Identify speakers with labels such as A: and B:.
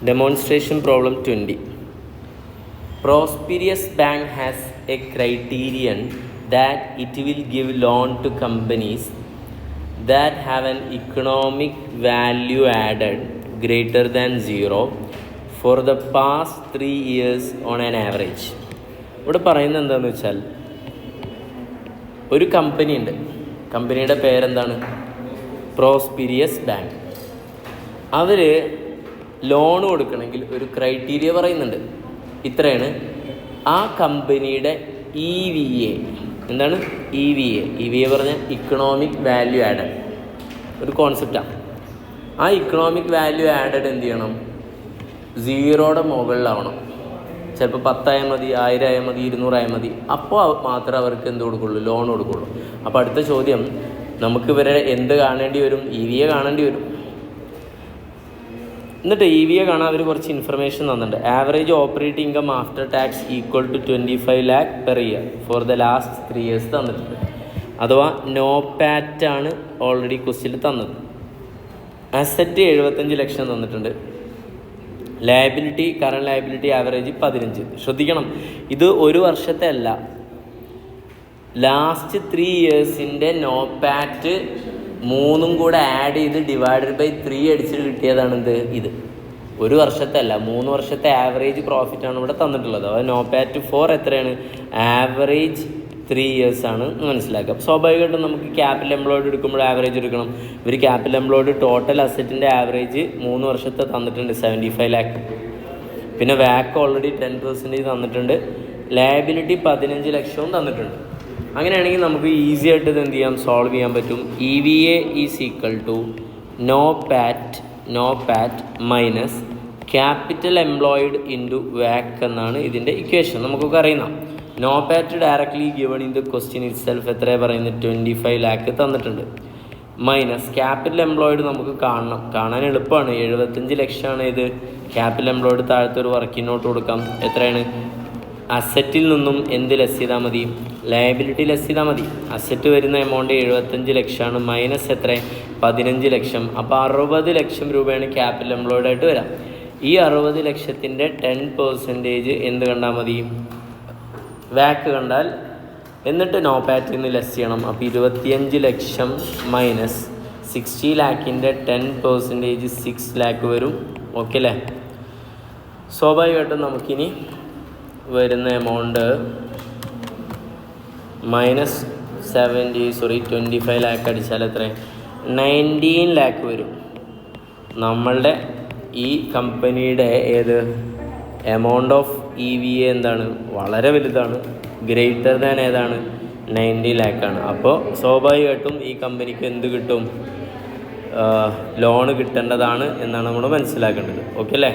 A: Demonstration problem 20. Prosperous Bank has a criterion that it will give loan to companies that have an economic value added greater than 0 for the past 3 years on an average. ഇവിടെ പറയുന്നത് എന്താണെന്ന് വെച്ചാൽ ഒരു company ഉണ്ട്, കമ്പനിയുടെ പേരെന്താണ്? പ്രോസ്പിരിയസ് bank. അവർ loan കൊടുക്കണമെങ്കിൽ ഒരു ക്രൈറ്റീരിയ പറയുന്നുണ്ട്. ഇത്രയാണ് ആ കമ്പനിയുടെ EVA. എന്താണ് EVA? EVA പറഞ്ഞാൽ ഇക്കണോമിക് വാല്യൂ ആഡഡ്, ഒരു കോൺസെപ്റ്റാണ്. ആ ഇക്കണോമിക് വാല്യൂ ആഡഡ് എന്ത് ചെയ്യണം? 0യുടെ മുകളിലാവണം. ചിലപ്പോൾ 10 ആയാൽ മതി, 1000 ആയാൽ മതി, 200 ആയാൽ മതി. അപ്പോൾ മാത്രമേ അവർക്ക് എന്ത് കൊടുക്കുള്ളൂ? ലോൺ കൊടുക്കുള്ളൂ. അപ്പോൾ അടുത്ത ചോദ്യം, നമുക്ക് ഇവരെ എന്ത് കാണേണ്ടി വരും? EVA കാണേണ്ടി വരും. എന്നിട്ട് EVA കാണാൻ അവർ കുറച്ച് ഇൻഫർമേഷൻ തന്നിട്ടുണ്ട്. Average operating income after tax equal to 25 lakh per year for the last 3 years തന്നിട്ടുണ്ട്. അഥവാ നോ പാറ്റാണ് ഓൾറെഡി ക്വസ്റ്റ്യനിൽ തന്നത്. അസറ്റ് 75 ലക്ഷം തന്നിട്ടുണ്ട്. Liability, current liability average 15. ശ്രദ്ധിക്കണം, ഇത് ഒരു വർഷത്തെ അല്ല, ലാസ്റ്റ് 3 yearsൻ്റെ നോ പാറ്റ് 3 കൂടെ ആഡ് ചെയ്ത് ഡിവൈഡഡ് ബൈ 3 അടിച്ചിട്ട് കിട്ടിയതാണ് ഇത്. ഒരു വർഷത്തെ അല്ല, 3 വർഷത്തെ ആവറേജ് പ്രോഫിറ്റാണ് ഇവിടെ തന്നിട്ടുള്ളത്. അതായത് നോ പാറ്റ് ഫോർ എത്രയാണ്? ആവറേജ് 3 years ആണ് മനസ്സിലാക്കുക. അപ്പോൾ സ്വാഭാവികമായിട്ടും നമുക്ക് ക്യാപിറ്റൽ എംപ്ലോയ്ഡ് എടുക്കുമ്പോൾ ആവറേജ് എടുക്കണം. ഇവർ ക്യാപിറ്റൽ എംപ്ലോയ്ഡ് ടോട്ടൽ അസറ്റിൻ്റെ ആവറേജ് 3 വർഷത്തെ തന്നിട്ടുണ്ട് 75 lakh. പിന്നെ വാക്ക് ഓൾറെഡി 10% തന്നിട്ടുണ്ട്. ലയബിലിറ്റി 15 ലക്ഷവും തന്നിട്ടുണ്ട്. അങ്ങനെയാണെങ്കിൽ നമുക്ക് ഈസി ആയിട്ട് ഇത് എന്ത് ചെയ്യാം? സോൾവ് ചെയ്യാൻ പറ്റും. EVA is equal to NOPAT minus capital employed into വാക്ക് എന്നാണ് ഇതിൻ്റെ ഇക്വേഷൻ. നമുക്കൊക്കെ അറിയുന്ന NOPAT directly given in the question itself എത്രയാണ് പറയുന്നത്? 25 lakh തന്നിട്ടുണ്ട്. മൈനസ് ക്യാപിറ്റൽ എംപ്ലോയിഡ് നമുക്ക് കാണാൻ എളുപ്പമാണ്. 75 ലക്ഷമാണ് ഇത്. ക്യാപിറ്റൽ എംപ്ലോയിഡ് താഴത്തെ ഒരു വർക്കിംഗ് നോട്ട് കൊടുക്കാം. എത്രയാണ്? അസറ്റിൽ നിന്നും എന്ത് ലെസ് ചെയ്താൽ മതി? ലയബിലിറ്റി ലെസ് ചെയ്താൽ മതി. അസറ്റ് വരുന്ന എമൗണ്ട് 75 ലക്ഷമാണ്. മൈനസ് എത്ര? 15 ലക്ഷം. അപ്പോൾ 60 ലക്ഷം രൂപയാണ് ക്യാപിറ്റൽ എംപ്ലോയ്ഡ് ആയിട്ട് വരാം. ഈ 60 ലക്ഷത്തിൻ്റെ 10% എന്ത് കണ്ടാൽ മതി? വാക്ക് കണ്ടാൽ. എന്നിട്ട് നോ പാറ്റിൽ നിന്ന് ലെസ് ചെയ്യണം. അപ്പോൾ 25 ലക്ഷം മൈനസ് 60 lakhൻ്റെ 10% 6 lakh വരും. ഓക്കെ അല്ലേ? സ്വാഭാവികമായിട്ടും നമുക്കിനി വരുന്ന എമൗണ്ട് മൈനസ് 25 lakh അടിച്ചാൽ എത്ര? 19 lakh വരും. നമ്മളുടെ ഈ കമ്പനിയുടെ എമൗണ്ട് ഓഫ് EVA എന്താണ്? വളരെ വലുതാണ്. ഗ്രേറ്റർ ദാൻ ഏതാണ്? 90 lakh ആണ്. അപ്പോൾ സ്വാഭാവികമായിട്ടും ഈ കമ്പനിക്ക് എന്ത് കിട്ടും? ലോണ് കിട്ടേണ്ടതാണ് എന്നാണ് നമ്മൾ മനസ്സിലാക്കേണ്ടത്. ഓക്കെ അല്ലേ?